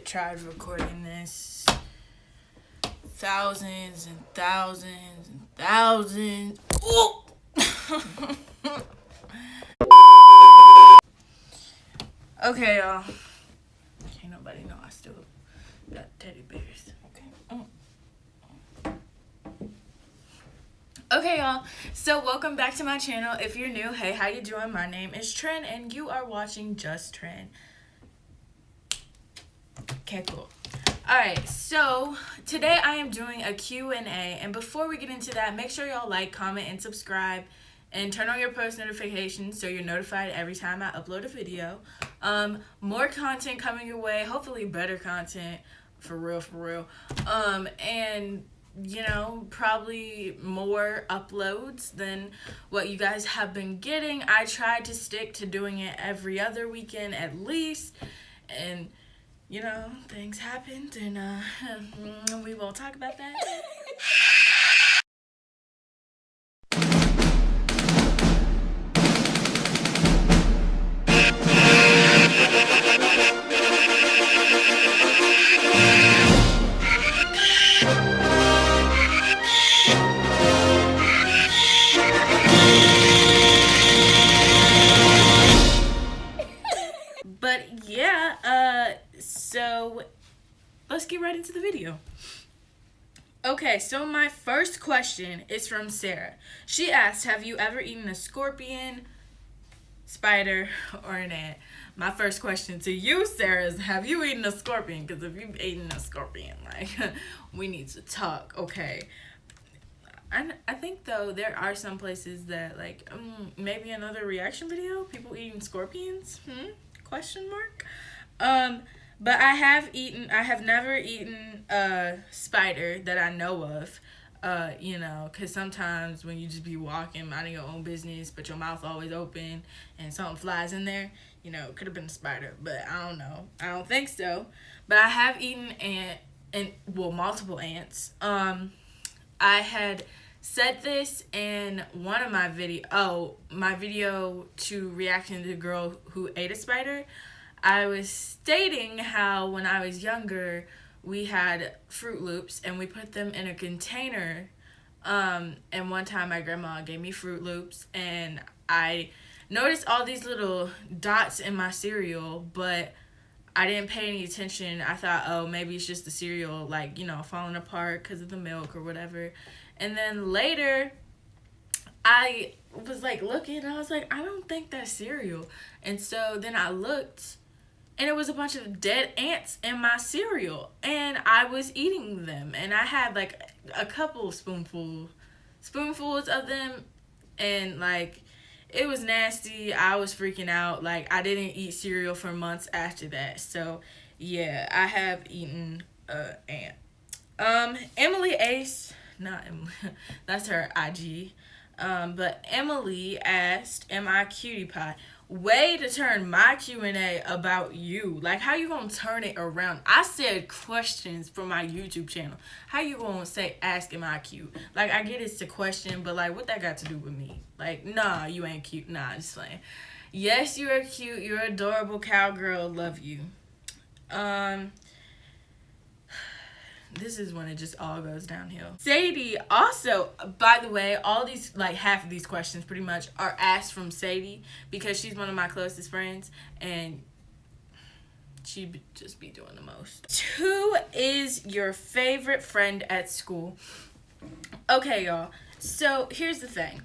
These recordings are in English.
tried recording this thousands and thousands and thousands. Ooh! Okay, y'all. Can't nobody know I still got teddy bears. Okay, y'all. So welcome back to my channel. If you're new, hey, how you doing? My name is Tren, and you are watching Just Tren. Okay, cool. Alright, so today I am doing a Q&A, and before we get into that, make sure y'all like, comment, and subscribe, and turn on your post notifications so you're notified every time I upload a video. More content coming your way, hopefully better content, for real. And, you know, probably more uploads than what you guys have been getting. I tried to stick to doing it every other weekend at least, and you know, things happened, and we won't talk about that. But yeah, so let's get right into the video. Okay, so my first question is from Sarah. She asked, have you ever eaten a scorpion, spider, or an ant? My first question to you, Sarah, is have you eaten a scorpion? Because if you've eaten a scorpion, like, we need to talk, okay? I think, though, there are some places that, like, maybe another reaction video, people eating scorpions, question mark? But I have never eaten a spider that I know of, you know, because sometimes when you just be walking, minding your own business, but your mouth always open, and something flies in there, you know, it could have been a spider, but I don't know. I don't think so. But I have eaten multiple ants. I had said this in one of my my video to reacting to the girl who ate a spider. I was stating how when I was younger, we had Fruit Loops and we put them in a container. And one time my grandma gave me Fruit Loops and I noticed all these little dots in my cereal, but I didn't pay any attention. I thought, oh, maybe it's just the cereal, like, you know, falling apart because of the milk or whatever. And then later, I was like looking and I was like, I don't think that's cereal. And so then I looked and it was a bunch of dead ants in my cereal and I was eating them. And I had like a couple spoonfuls of them, and like it was nasty. I was freaking out. Like I didn't eat cereal for months after that. So yeah, I have eaten ant. Emily Ace, not Emily, that's her IG. But Emily asked, am I cutie pie? Way to turn my Q&A about you. Like, how you gonna turn it around? I said questions for my YouTube channel. How you gonna say, ask, am I cute? Like, I get it's a question, but, like, what that got to do with me? Like, nah, you ain't cute. Nah, just playing. Yes, you are cute. You're adorable, cowgirl. Love you. This is when it just all goes downhill. Sadie, also, by the way, all these, like half of these questions pretty much are asked from Sadie because she's one of my closest friends and she just be doing the most. Who is your favorite friend at school? Okay, y'all. So here's the thing.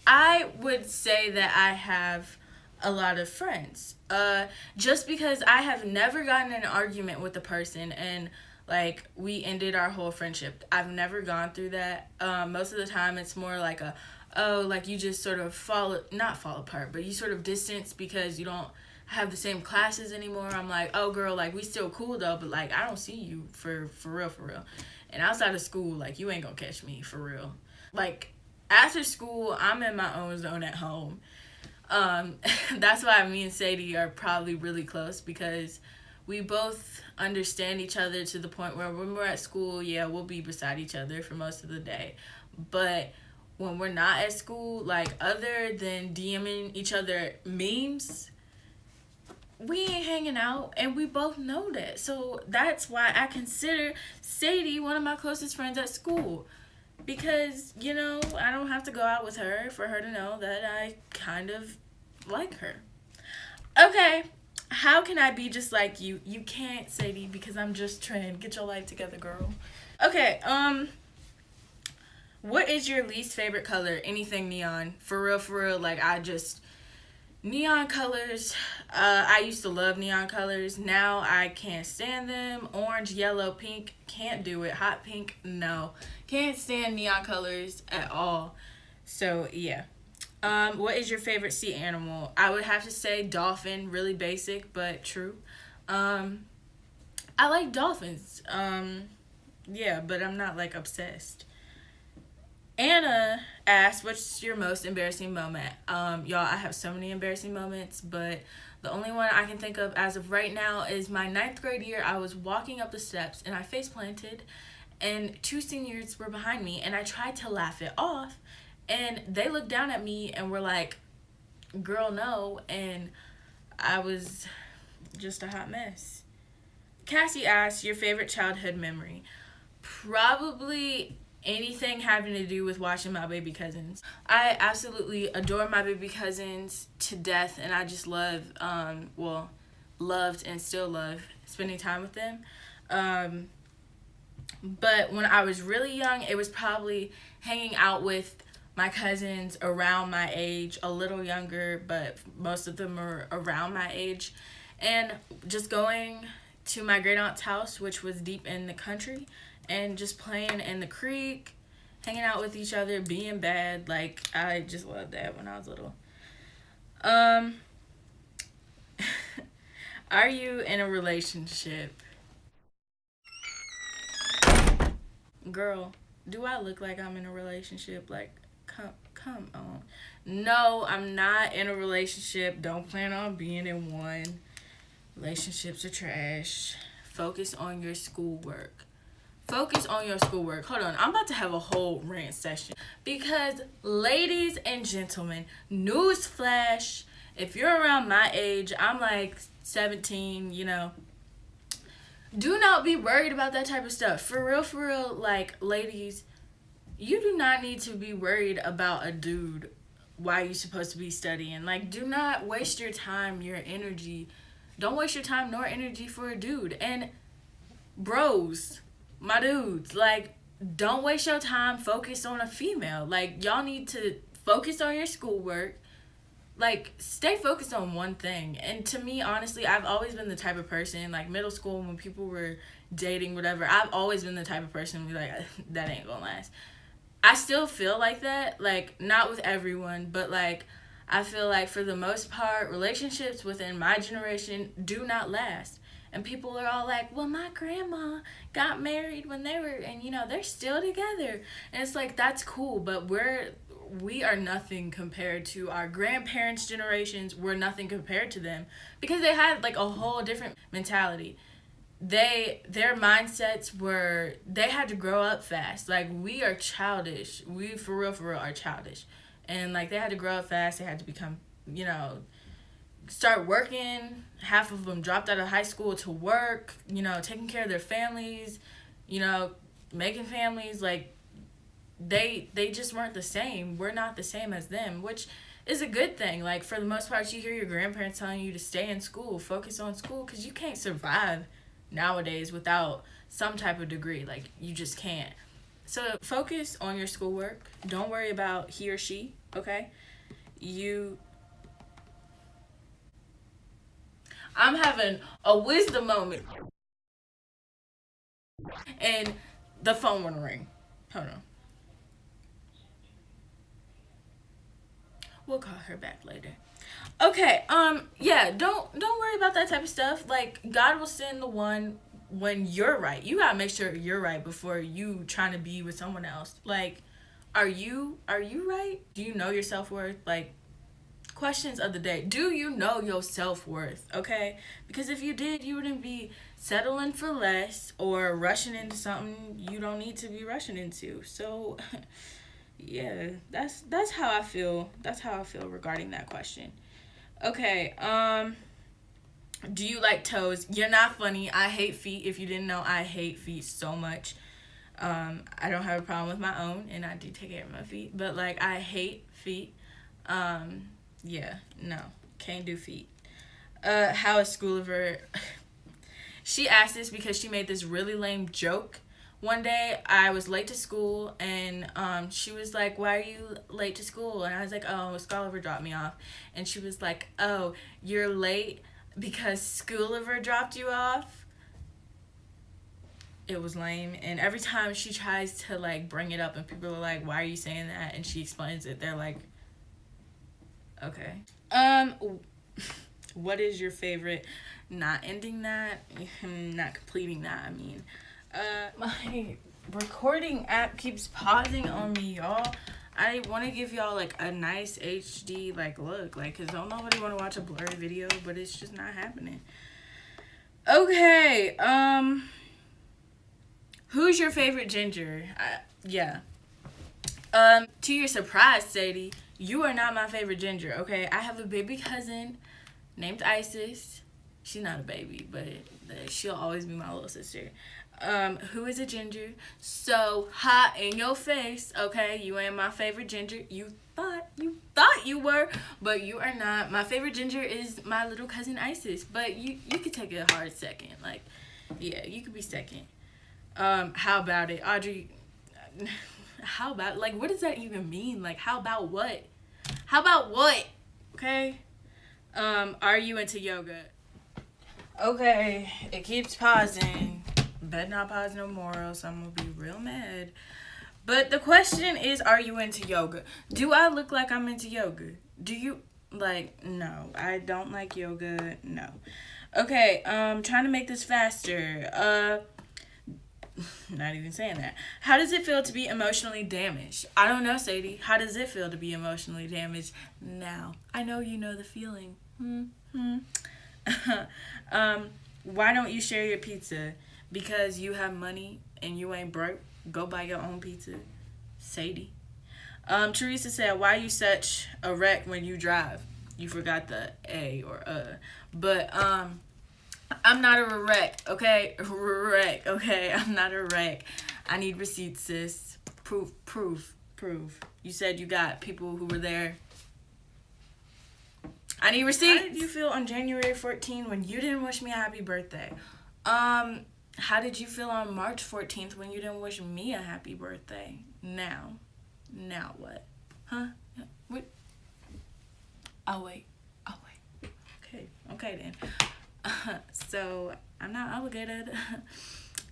I would say that I have a lot of friends. Just because I have never gotten in an argument with a person and like we ended our whole friendship. I've never gone through that. Most of the time it's more like like you just sort of not fall apart, but you sort of distance because you don't have the same classes anymore. I'm like, oh girl, like we still cool though, but like I don't see you for real. And outside of school, like you ain't gonna catch me for real. Like after school, I'm in my own zone at home. That's why me and Sadie are probably really close because we both understand each other to the point where when we're at school, yeah, we'll be beside each other for most of the day. But when we're not at school, like other than DMing each other memes, we ain't hanging out, and we both know that. So that's why I consider Sadie one of my closest friends at school. Because, I don't have to go out with her for her to know that I kind of like her. Okay, how can I be just like you? You can't, Sadie, because I'm just trying. Get your life together, girl. Okay, what is your least favorite color? Anything neon. For real, like I just neon colors. I used to love neon colors. Now I can't stand them. Orange, yellow, pink, can't do it. Hot pink, no. Can't stand neon colors at all. So yeah. What is your favorite sea animal? I would have to say dolphin. Really basic, but true. I like dolphins. Yeah, but I'm not like obsessed. Anna asked, "What's your most embarrassing moment?" Y'all, I have so many embarrassing moments, but the only one I can think of as of right now is my ninth grade year. I was walking up the steps and I face planted, and two seniors were behind me, and I tried to laugh it off, and they looked down at me and were like, "Girl, no," and I was just a hot mess. Cassie asked, "Your favorite childhood memory?" Probably anything having to do with watching my baby cousins. I absolutely adore my baby cousins to death, and I just love, loved and still love spending time with them. Um, but when I was really young, it was probably hanging out with my cousins around my age, a little younger, but most of them are around my age, and just going to my great aunt's house, which was deep in the country, and just playing in the creek, hanging out with each other, being bad. Like, I just loved that when I was little. Um, are you in a relationship? Girl, do I look like I'm in a relationship? Like, come on. No, I'm not in a relationship. Don't plan on being in one. Relationships are trash. Focus on your schoolwork. Focus on your schoolwork. Hold on, I'm about to have a whole rant session. Because, ladies and gentlemen, newsflash, if you're around my age, I'm like 17, do not be worried about that type of stuff. For real, like, ladies, you do not need to be worried about a dude while you're supposed to be studying. Like, do not waste your time, your energy. Don't waste your time nor energy for a dude. And bros, my dudes, like, don't waste your time. Focus on a female. Like, y'all need to focus on your schoolwork. Like, stay focused on one thing. And to me, honestly, I've always been the type of person, like, middle school, when people were dating, whatever, I've always been the type of person who be like, that ain't gonna last. I still feel like that, like, not with everyone, but, like, I feel like for the most part, relationships within my generation do not last. And people are all like, well, my grandma got married when they were, and, they're still together. And it's like, that's cool, but we are nothing compared to our grandparents' generations. We're nothing compared to them because they had, like, a whole different mentality. Their mindsets were, they had to grow up fast. Like, we are childish. We for real are childish. And, like, they had to grow up fast. They had to become, start working. Half of them dropped out of high school to work, taking care of their families, making families. Like, they just weren't the same. We're not the same as them, which is a good thing. Like, for the most part, you hear your grandparents telling you to stay in school, focus on school, because you can't survive nowadays without some type of degree. Like, you just can't. So focus on your schoolwork. Don't worry about he or she, okay? I'm having a wisdom moment. And the phone wanna ring. Hold on. We'll call her back later. Okay, yeah, don't worry about that type of stuff. Like, God will send the one when you're right. You gotta make sure you're right before you trying to be with someone else. Like, are you right? Do you know your self-worth? Like, questions of the day. Do you know your self-worth? Okay? Because if you did, you wouldn't be settling for less or rushing into something you don't need to be rushing into. So yeah, that's how I feel. That's how I feel regarding that question. Okay, Do you like toes? You're not funny. I hate feet. If you didn't know, I hate feet so much. I don't have a problem with my own, and I do take care of my feet. But like, I hate feet. Yeah, no, can't do feet. How is school ever? She asked this because she made this really lame joke. One day I was late to school, and she was like, "Why are you late to school?" And I was like, "Oh, Schooliver dropped me off." And she was like, "Oh, you're late because Schooliver dropped you off?" It was lame, and every time she tries to like bring it up, and people are like, "Why are you saying that?" and she explains it, they're like, "Okay." What is your favorite? Not ending that, not completing that. I mean, my recording app keeps pausing on me, y'all. I want to give y'all like a nice HD like look, like, cause don't nobody want to watch a blurry video, but it's just not happening. Okay, who's your favorite ginger? Yeah. To your surprise, Sadie, you are not my favorite ginger. Okay, I have a baby cousin named Isis. She's not a baby, but she'll always be my little sister. Who is a ginger? So hot in your face. Okay, you ain't my favorite ginger. You thought you were, but you are not. My favorite ginger is my little cousin Isis. But you could take a hard second. Like, yeah, you could be second. How about it, Audrey? How about, like, what does that even mean? Like, how about what? How about what? Okay. Are you into yoga? Okay, it keeps pausing. Bet not pause no more, else I'm gonna be real mad. But the question is, are you into yoga? Do I look like I'm into yoga? Do you, like, no, I don't like yoga, no. Okay, trying to make this faster. Not even saying that. How does it feel to be emotionally damaged? I don't know, Sadie. How does it feel to be emotionally damaged now? I know you know the feeling. Why don't you share your pizza? Because you have money and you ain't broke. Go buy your own pizza. Sadie. Teresa said, why are you such a wreck when you drive? You forgot the A or But, I'm not a wreck, okay? Wreck, okay? I'm not a wreck. I need receipts, sis. Proof. You said you got people who were there. I need receipts. How did you feel on January 14th when you didn't wish me a happy birthday? How did you feel on March 14th when you didn't wish me a happy birthday? Now what? Huh? What? I'll wait. Okay then. So I'm not obligated.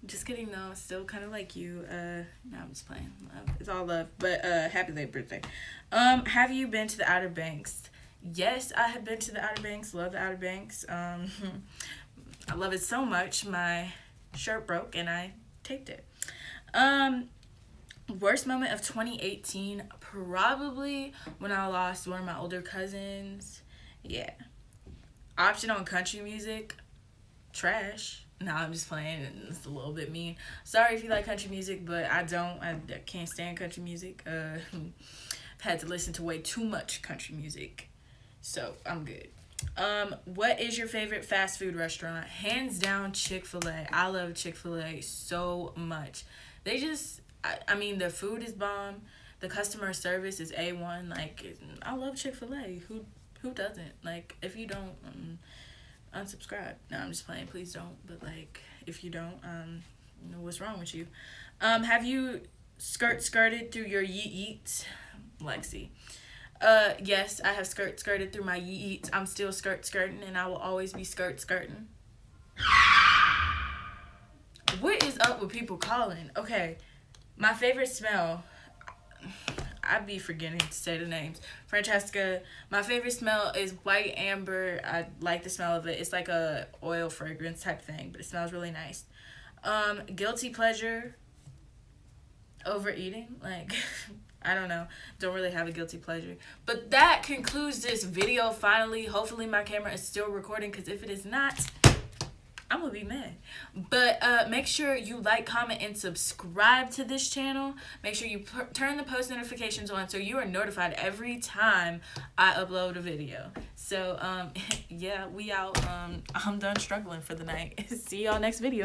Just kidding though. Still kind of like you. No, I'm just playing. It's all love. But happy late birthday. Have you been to the Outer Banks? Yes, I have been to the Outer Banks. Love the Outer Banks. I love it so much. My shirt broke and I taped it. Worst moment of 2018, probably when I lost one of my older cousins. Yeah. Option on country music, trash. No, I'm just playing. It's a little bit mean. Sorry if you like country music, but I don't. I can't stand country music. I've had to listen to way too much country music, so I'm good. What is your favorite fast food restaurant? Hands down, Chick-fil-A. I love Chick-fil-A so much. They just, I mean, the food is bomb. The customer service is A1. Like, I love Chick-fil-A. Who doesn't? Like, if you don't, unsubscribe. No, I'm just playing. Please don't. But, like, if you don't, you know, what's wrong with you? Have you skirted through your yeets? Lexi. Yes, I have skirted through my yeets. I'm still skirting, and I will always be skirting. What is up with people calling? Okay, my favorite smell. I'd be forgetting to say the names. Francesca, my favorite smell is white amber. I like the smell of it. It's like a oil fragrance type thing, but it smells really nice. Guilty pleasure, overeating. Like, I don't know. Don't really have a guilty pleasure. But that concludes this video finally. Hopefully my camera is still recording, because if it is not, I'm gonna be mad. But make sure you like, comment, and subscribe to this channel. Make sure you turn the post notifications on so you are notified every time I upload a video. So yeah, we out. I'm done struggling for the night. See y'all next video.